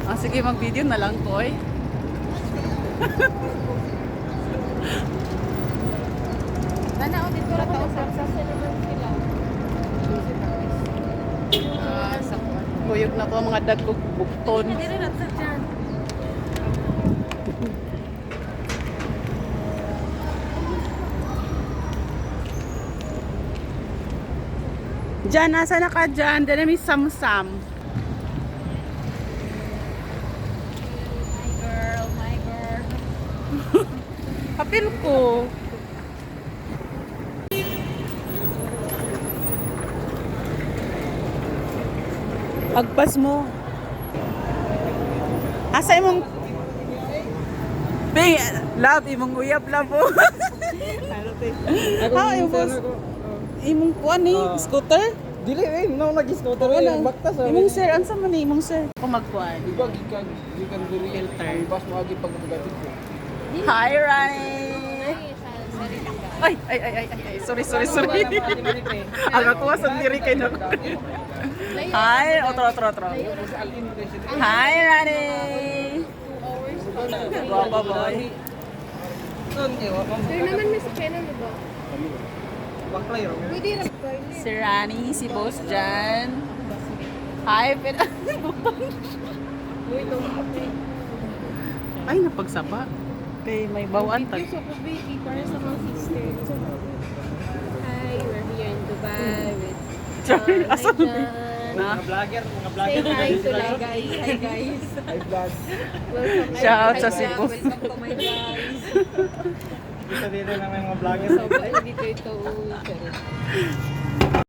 Ah, sige, mag-video na lang po eh. Nanao dito ra ka usap sa naman sila. Sa kuyog na po ang mga dagkog bukton. Dire na sa dyan. Diyan, nasa na ka dyan? Diyan may samsam. My girl. Kapil ko. Pagpas mo. Asa imong Ping, love, imong uyab lang po. Ha, imong kuan ni scooter? Dili no nag-scooter Wala. baktas Imong sir, ansa man ni imong sir? Kung magkuan. Iba gikan diri Filter. bas mo agi pag magatit ko. Hi, Rani. Ay, sorry. Ang ako sa diri kay nako. Hi, otro. Hi, Rani. Guapa boy. Son wa mo Sir naman may sakyanan mo ba? baklay ro. Pwede ra. Si Rani, si Boss Jan. Hi, Uy, no. Ay, napagsaba. Kay may bawaan tag. So, baby, para sa mga sister. Hi, we're here in Dubai with Sorry, asa Jan. na? Mga Say vlogger hi to like guys. Hi guys. I vlog. Welcome. Shout out Hi, sa vlog. Cebu. Welcome to my guys. Kita dito na may mga vlogger. So, dito ito.